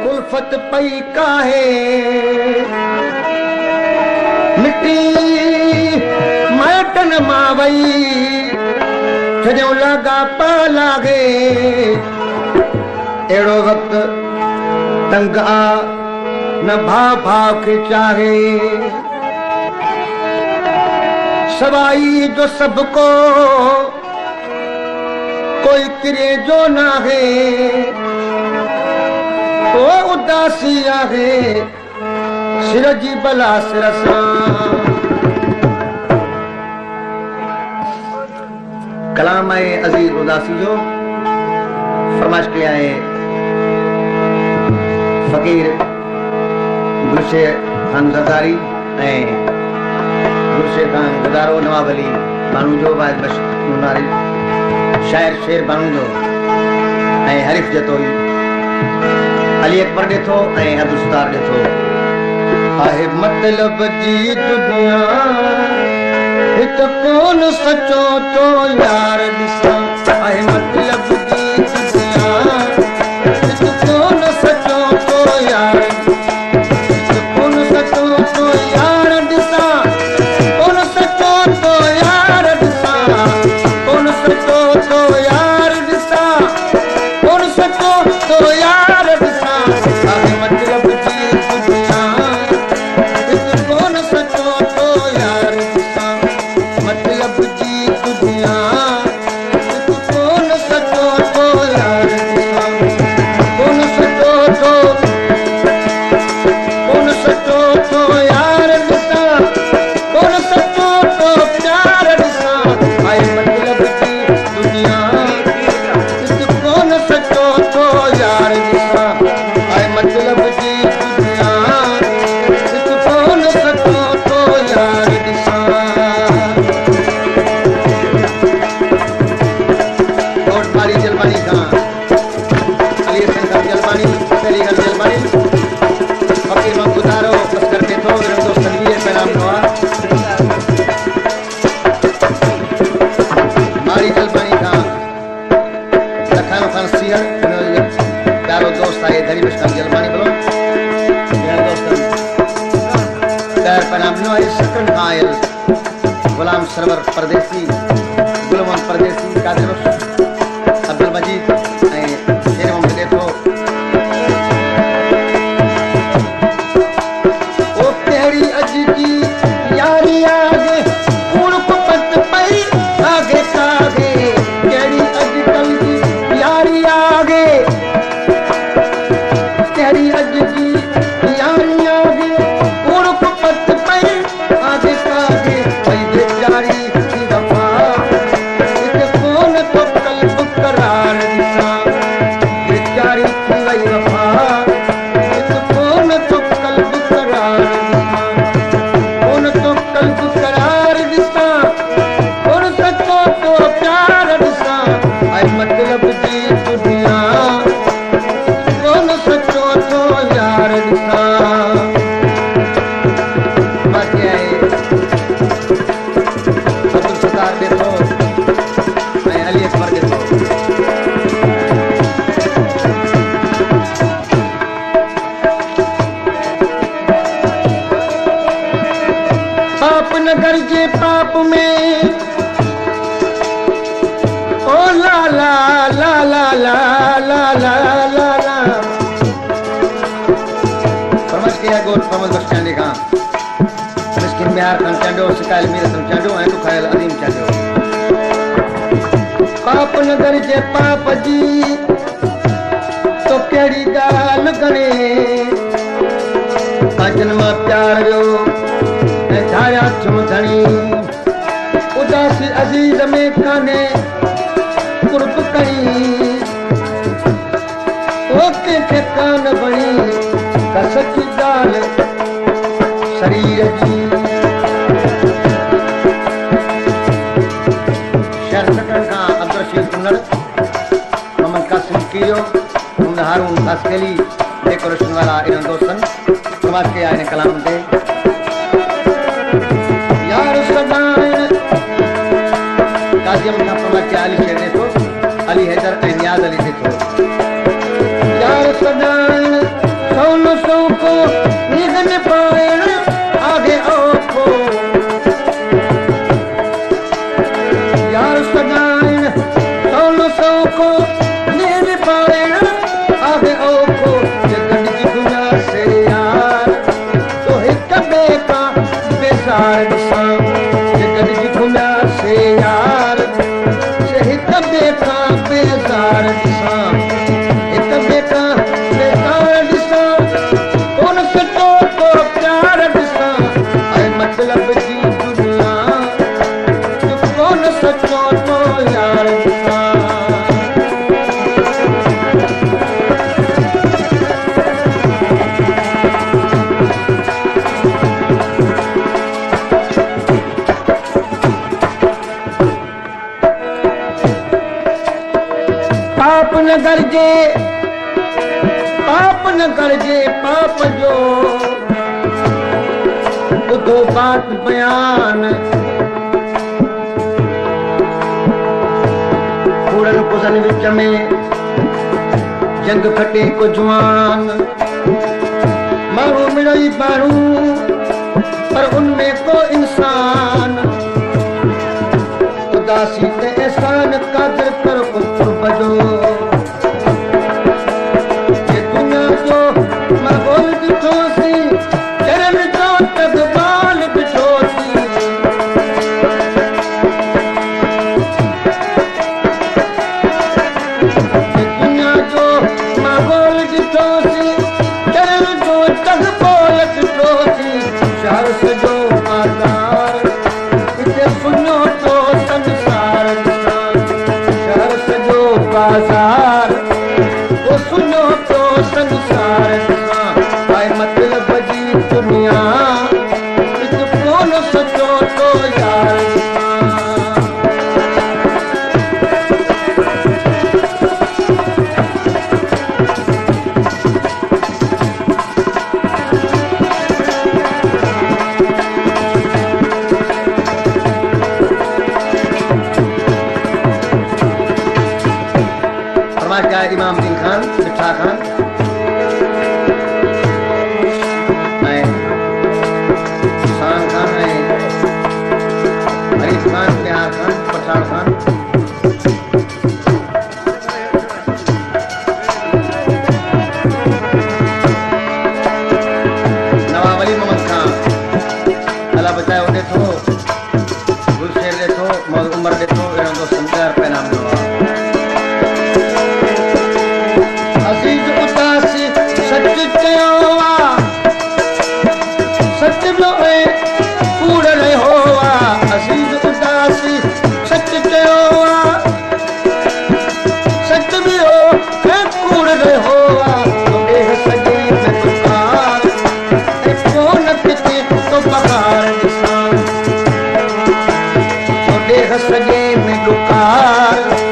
कुल्फत पई काहे मिट्टी माटन मावई छजो लगा पा लागे एड़ो वक्त तंगा न भा के चाहे सवाई जो सबको कोई किरे जो ना है तो उदासी आहे सिर जी बला सिर सां कलाम है अजीज उदासी जो फरमाइश किया है फकीर गुलशेर खान ज़रदारी गुलशेर खान गुजारो नवाब अली बानू जो बाद बश शायर शेर बानू जो हरीफ जतोई अली अकबर ॾिठो ऐं अब्दुल सत्तार ॾिठो आहे मतलब जी दुनिया हित कोन सचो तो यार ॾिसां आहे मतलब जी दुनिया हित कोन सचो तो यार हित कोन सचो तो यार ॾिसां कोन सचो तो यार ॾिसां कोन सचो तो यार ॾिसां कोन सचो तो यार गुलाम सरवर परदेसी गुलमन परदेसी कादिर अब्दुल मजीद शेर मोहम्मद देखो ओ तेरी अज की यारी आगे उड़प पत पई आगे कागे तेरी अजकल की यारी आगे तेरी अज की यारी आगे उड़प पत पई आगे कागे नगर के पाप में ओ ला ला ला ला ला ला ला ला ला समझ गया गोट प्रमोद बस स्टैंड का मिस्किन बिहार खान चंडो शिकायल मीर तुम चंडो है तो खायल अदीम चंडो पाप नगर के पाप जी तो केड़ी गाल गणे जन्मा प्यार रो धारा चुमधनी उदासी अजीज में काने कुर्ब कई ओके के कान बणी कसकी गाल शरीर जी शहर सकन का अब्दुल रशीद कुन्नड़ मोहम्मद कासिम कियो मोहम्मद हारून कासकेली डेकोरेशन वाला इन दोस्तन समाज के आए कलाम दे यार सदाए काजिम का प्रमाण के आली शेर ने तो अली हैदर ऐं नियाज़ अली ॾिठो यार सजाइण सोन सौको नींद में पाइण आगे औखो यार सजाइण सोन सौको नींद में पाइण आगे औखो जगन जी दुनिया से यार तो हिक ॿिए खां बेज़ार ॾिसां जगन जी दुनिया से यार हिक ॿिए खां बेज़ार ॾिसां हिक ॿिए खां बेज़ार ॾिसां कोन सचो तो प्यार ॾिसां ऐं मतलब जी दुनिया कोन सचो तो यार ॾिसां पाप न करजे पाप जो ॿुधो बात बयान कूड़न कुसन विच में जंग खटे को जवान माण्हू मिड़ई माण्हू पर उनमें को इंसान उदासी ते एहसान कादर कर कुर्ब जो बाजार वो सुनो तो संसार आए मतलब जी दुनिया कौन सचो तो यार इमाम दीन खान मिठा खान शान खान हरीफ खान प्यार खान पठान खान नवाब अली मोहम्मद खान अल्लाह बचाए उठे थो गुलशेर ॾिठो मौज उमर ॾिठो अहिड़ो दो संकार पैनाम ॾिनो सच चयो सच में कूड़ रहियो अज़ीज़ उदासी सच चयो सच भी हो ऐं कूड़ रहियो ॾेह सॼे में दुकार ऐं कोन किथे तो पगार ॾिसां ॾेह सॼे में दुकार